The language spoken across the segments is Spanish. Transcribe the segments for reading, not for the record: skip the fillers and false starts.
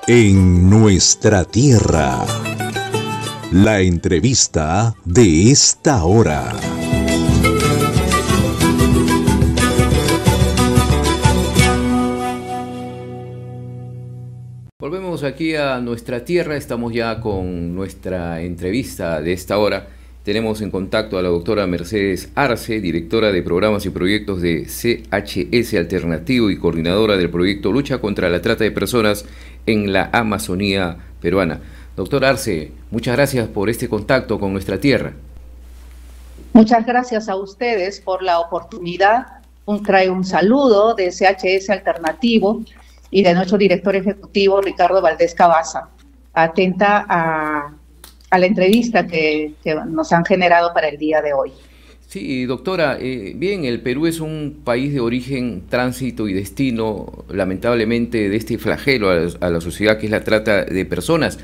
En nuestra tierra. La entrevista de esta hora. Volvemos aquí a nuestra tierra, estamos ya con nuestra entrevista de esta hora. Tenemos en contacto a la doctora Mercedes Arce, directora de Programas y Proyectos de CHS Alternativo y coordinadora del proyecto Lucha contra la Trata de Personas en la Amazonía peruana. Doctora Arce, muchas gracias por este contacto con nuestra tierra. Muchas gracias a ustedes por la oportunidad. Traigo un saludo de CHS Alternativo y de nuestro director ejecutivo, Ricardo Valdés Cabaza, atenta a la entrevista que nos han generado para el día de hoy. Sí, doctora, bien, el Perú es un país de origen, tránsito y destino, lamentablemente, de este flagelo a la sociedad que es la trata de personas.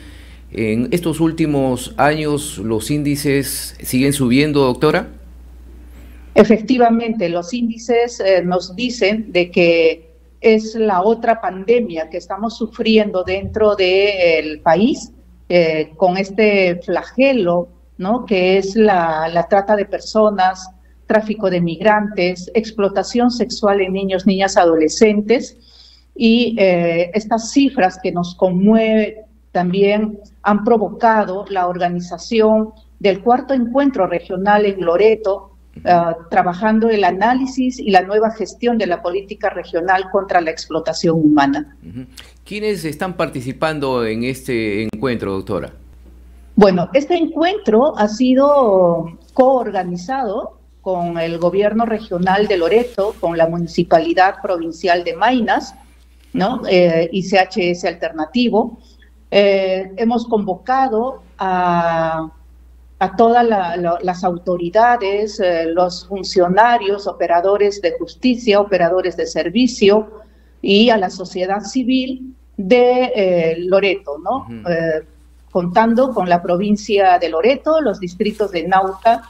En estos últimos años, ¿los índices siguen subiendo, doctora? Efectivamente, los índices nos dicen de que es la otra pandemia que estamos sufriendo dentro del país, con este flagelo, ¿no?, que es la trata de personas, tráfico de migrantes, explotación sexual en niños, niñas, adolescentes, y estas cifras que nos conmueven también han provocado la organización del cuarto encuentro regional en Loreto, trabajando el análisis y la nueva gestión de la política regional contra la explotación humana. ¿Quiénes están participando en este encuentro, doctora? Bueno, este encuentro ha sido coorganizado con el gobierno regional de Loreto, con la municipalidad provincial de Maynas, ¿no?, y CHS Alternativo. Hemos convocado a todas las autoridades, los funcionarios, operadores de justicia, operadores de servicio y a la sociedad civil de Loreto, ¿no? Contando con la provincia de Loreto, los distritos de Nauta,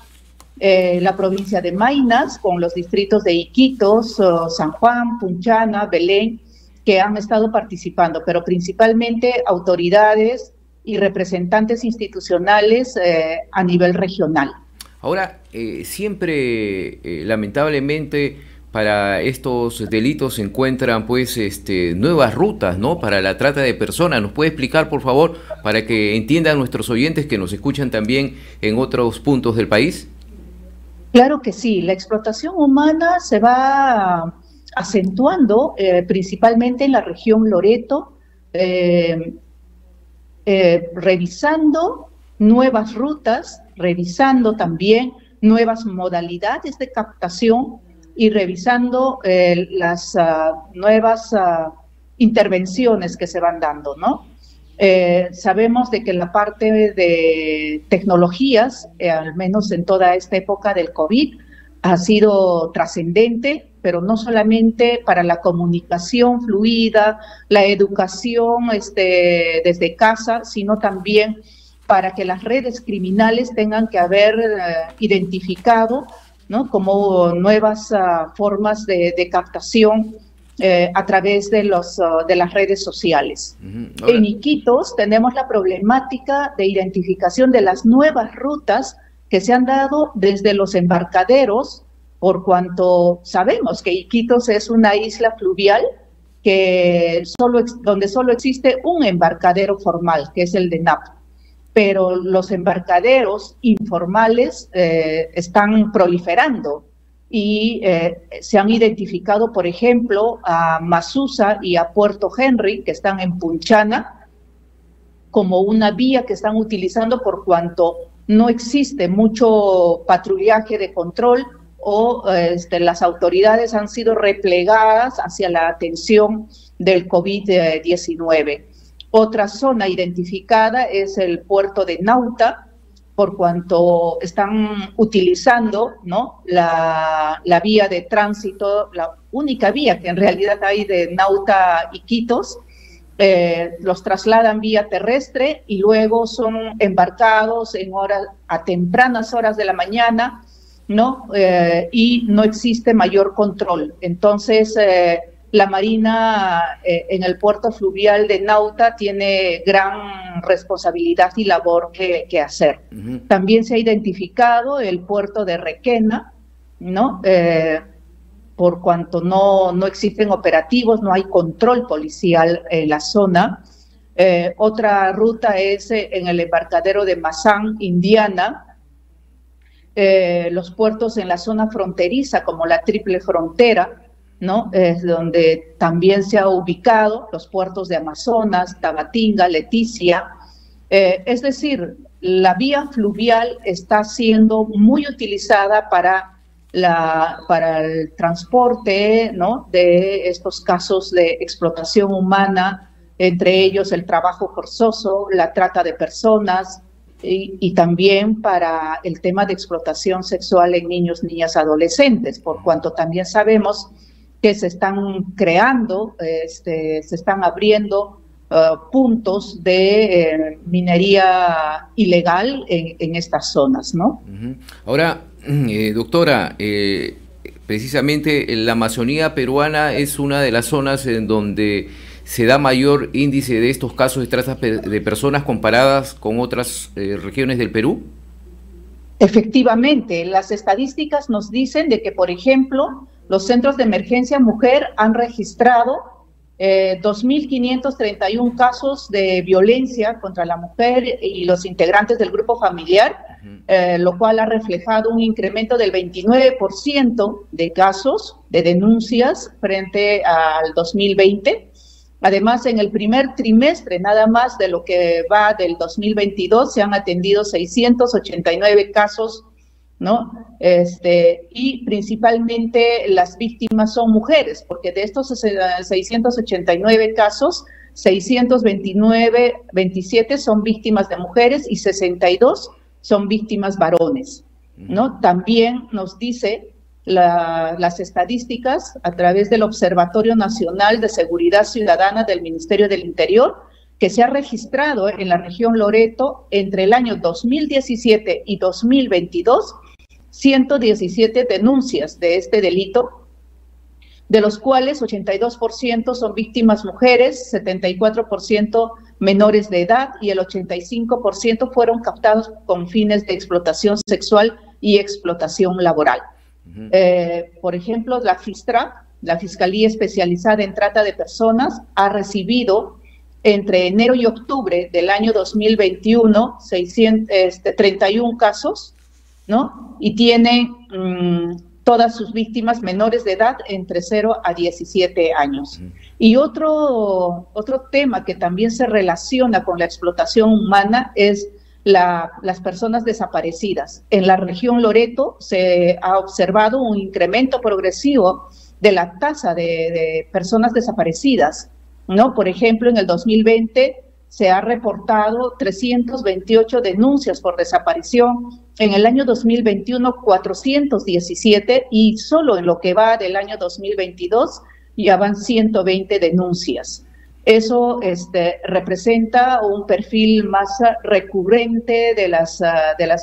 la provincia de Maynas, con los distritos de Iquitos, San Juan, Punchana, Belén, que han estado participando, pero principalmente autoridades y representantes institucionales a nivel regional. Ahora, siempre, lamentablemente, para estos delitos se encuentran pues nuevas rutas, ¿no?, para la trata de personas. ¿Nos puede explicar, por favor, para que entiendan nuestros oyentes que nos escuchan también en otros puntos del país? Claro que sí, la explotación humana se va acentuando principalmente en la región Loreto, revisando nuevas rutas, revisando también nuevas modalidades de captación y revisando las nuevas intervenciones que se van dando, ¿no? Sabemos de que la parte de tecnologías, al menos en toda esta época del COVID, ha sido trascendente, pero no solamente para la comunicación fluida, la educación desde casa, sino también para que las redes criminales tengan que haber identificado, ¿no?, como nuevas formas de captación a través de las redes sociales. En Iquitos tenemos la problemática de identificación de las nuevas rutas que se han dado desde los embarcaderos, por cuanto sabemos que Iquitos es una isla fluvial donde solo existe un embarcadero formal, que es el de Napo. Pero los embarcaderos informales están proliferando y se han identificado, por ejemplo, a Masusa y a Puerto Henry, que están en Punchana, como una vía que están utilizando por cuanto no existe mucho patrullaje de control o las autoridades han sido replegadas hacia la atención del COVID-19. Otra zona identificada es el puerto de Nauta, por cuanto están utilizando, ¿no?, la vía de tránsito, la única vía que en realidad hay de Nauta a Iquitos, los trasladan vía terrestre y luego son embarcados a tempranas horas de la mañana, ¿no? Y no existe mayor control. Entonces, la Marina en el puerto fluvial de Nauta tiene gran responsabilidad y labor que hacer. También se ha identificado el puerto de Requena, ¿no? Por cuanto no existen operativos, no hay control policial en la zona. Otra ruta es en el embarcadero de Mazán, Indiana. Los puertos en la zona fronteriza, como la Triple Frontera, ¿no? Es donde también se ha ubicado los puertos de Amazonas, Tabatinga, Leticia. Es decir, la vía fluvial está siendo muy utilizada para el transporte, ¿no? De estos casos de explotación humana, entre ellos el trabajo forzoso, la trata de personas y también para el tema de explotación sexual en niños, niñas, adolescentes, por cuanto también sabemos que se están creando, se están abriendo puntos de minería ilegal en estas zonas, ¿no? Ahora, doctora, precisamente la Amazonía peruana es una de las zonas en donde se da mayor índice de estos casos de trata de personas comparadas con otras regiones del Perú. Efectivamente, las estadísticas nos dicen de que, por ejemplo, los centros de emergencia mujer han registrado 2.531 casos de violencia contra la mujer y los integrantes del grupo familiar, lo cual ha reflejado un incremento del 29% de casos, de denuncias frente al 2020. Además, en el primer trimestre, nada más de lo que va del 2022, se han atendido 689 casos, ¿no? Y principalmente las víctimas son mujeres, porque de estos 689 casos, 627 son víctimas de mujeres y 62 son víctimas varones, ¿no? También nos dice las estadísticas a través del Observatorio Nacional de Seguridad Ciudadana del Ministerio del Interior, que se ha registrado en la región Loreto entre el año 2017 y 2022, 117 denuncias de este delito, de los cuales 82% son víctimas mujeres, 74% menores de edad y el 85% fueron captados con fines de explotación sexual y explotación laboral. Por ejemplo, la FISTRA, la Fiscalía Especializada en Trata de Personas, ha recibido entre enero y octubre del año 2021 31 casos, ¿no? Y tiene todas sus víctimas menores de edad entre 0 a 17 años. Y otro tema que también se relaciona con la explotación humana es las personas desaparecidas. En la región Loreto se ha observado un incremento progresivo de la tasa de personas desaparecidas, ¿no? Por ejemplo, en el 2020 se ha reportado 328 denuncias por desaparición, en el año 2021 417 y solo en lo que va del año 2022 ya van 120 denuncias. Eso representa un perfil más recurrente de las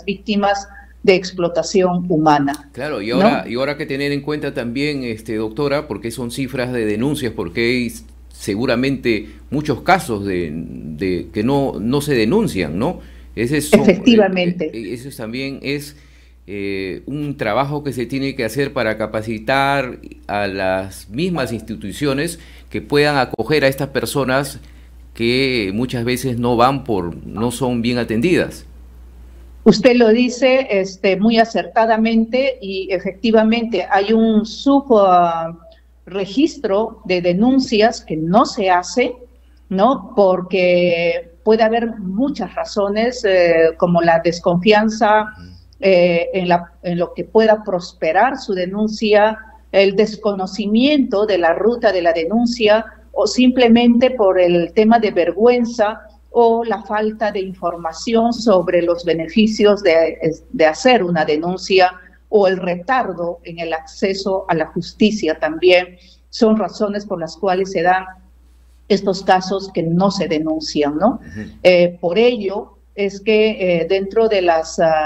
víctimas de explotación humana. Claro, y ahora, ¿no? Y ahora hay que tener en cuenta también, doctora, porque son cifras de denuncias, porque hay seguramente muchos casos de que no se denuncian, ¿no? Efectivamente. Eso también es un trabajo que se tiene que hacer para capacitar a las mismas instituciones que puedan acoger a estas personas que muchas veces no son bien atendidas. Usted lo dice muy acertadamente y efectivamente hay un subregistro de denuncias que no se hace, ¿no? Porque puede haber muchas razones como la desconfianza en lo que pueda prosperar su denuncia, el desconocimiento de la ruta de la denuncia o simplemente por el tema de vergüenza o la falta de información sobre los beneficios de hacer una denuncia o el retardo en el acceso a la justicia también son razones por las cuales se dan estos casos que no se denuncian, ¿no? Por ello, es que dentro de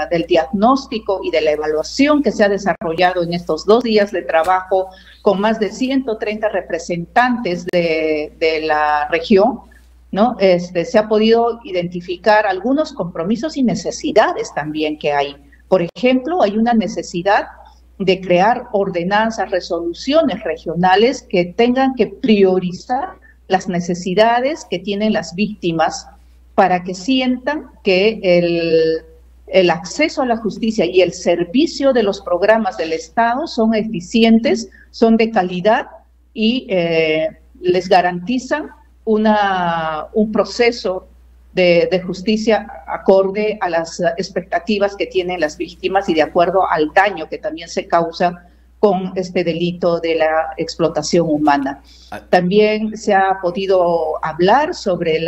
del diagnóstico y de la evaluación que se ha desarrollado en estos 2 días de trabajo con más de 130 representantes de la región, ¿no? Se ha podido identificar algunos compromisos y necesidades también que hay. Por ejemplo, hay una necesidad de crear ordenanzas, resoluciones regionales que tengan que priorizar las necesidades que tienen las víctimas para que sientan que el acceso a la justicia y el servicio de los programas del Estado son eficientes, son de calidad y les garantizan un proceso de justicia acorde a las expectativas que tienen las víctimas y de acuerdo al daño que también se causa con este delito de la explotación humana. También se ha podido hablar sobre el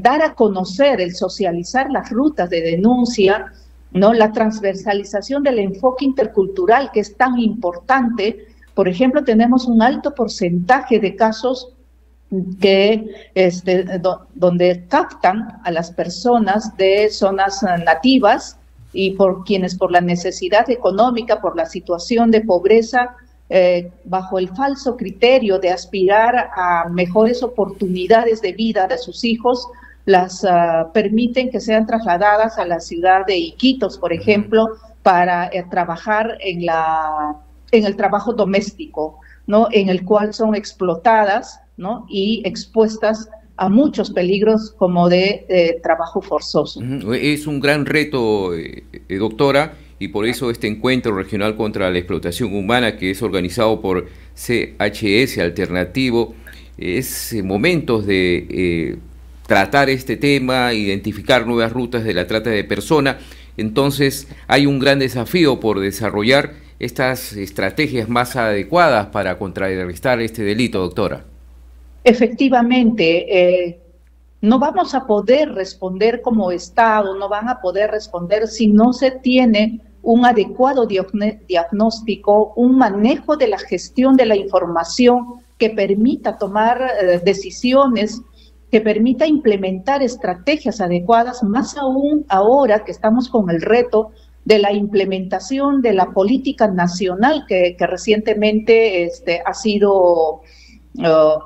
dar a conocer, el socializar las rutas de denuncia, ¿no? La transversalización del enfoque intercultural, que es tan importante. Por ejemplo, tenemos un alto porcentaje de casos donde captan a las personas de zonas nativas y por quienes por la necesidad económica, por la situación de pobreza, bajo el falso criterio de aspirar a mejores oportunidades de vida de sus hijos, las permiten que sean trasladadas a la ciudad de Iquitos, por ejemplo, para trabajar en el trabajo doméstico, ¿no? En el cual son explotadas, ¿no? Y expuestas a muchos peligros como de trabajo forzoso. Es un gran reto, doctora, y por eso este encuentro regional contra la explotación humana, que es organizado por CHS Alternativo, es momentos de tratar este tema, identificar nuevas rutas de la trata de personas. Entonces hay un gran desafío por desarrollar estas estrategias más adecuadas para contrarrestar este delito, doctora. Efectivamente, no vamos a poder responder como Estado, no van a poder responder si no se tiene un adecuado diagnóstico, un manejo de la gestión de la información que permita tomar decisiones, que permita implementar estrategias adecuadas, más aún ahora que estamos con el reto de la implementación de la política nacional que recientemente ha sido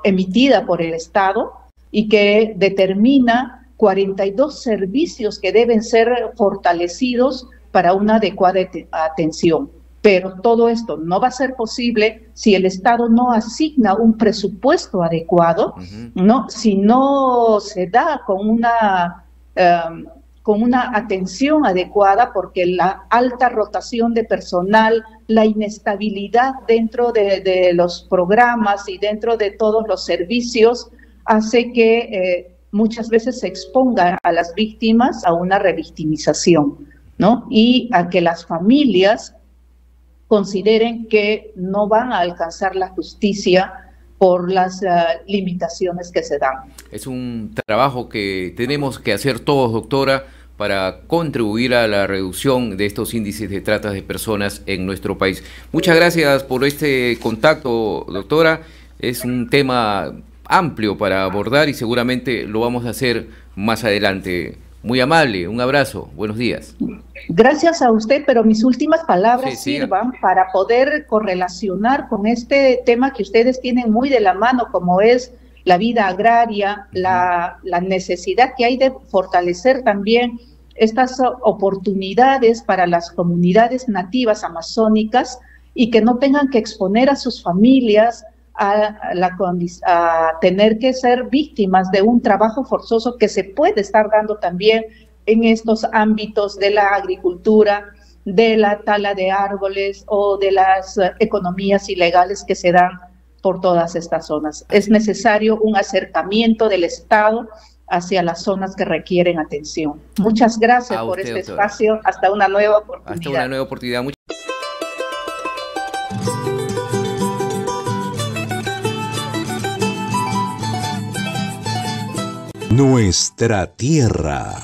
emitida por el Estado y que determina 42 servicios que deben ser fortalecidos para una adecuada atención. Pero todo esto no va a ser posible si el Estado no asigna un presupuesto adecuado, ¿no? Si no se da con una atención adecuada, porque la alta rotación de personal, la inestabilidad dentro de los programas y dentro de todos los servicios hace que muchas veces se exponga a las víctimas a una revictimización, ¿no? Y a que las familias consideren que no van a alcanzar la justicia por las limitaciones que se dan. Es un trabajo que tenemos que hacer todos, doctora, para contribuir a la reducción de estos índices de trata de personas en nuestro país. Muchas gracias por este contacto, doctora. Es un tema amplio para abordar y seguramente lo vamos a hacer más adelante. Muy amable, un abrazo, buenos días. Gracias a usted, pero mis últimas palabras sirvan para poder correlacionar con este tema que ustedes tienen muy de la mano, como es la vida agraria, la necesidad que hay de fortalecer también estas oportunidades para las comunidades nativas amazónicas y que no tengan que exponer a sus familias a tener que ser víctimas de un trabajo forzoso que se puede estar dando también en estos ámbitos de la agricultura, de la tala de árboles o de las economías ilegales que se dan por todas estas zonas. Es necesario un acercamiento del Estado hacia las zonas que requieren atención. Muchas gracias por este espacio. Hasta una nueva oportunidad. Hasta una nueva oportunidad. Nuestra tierra.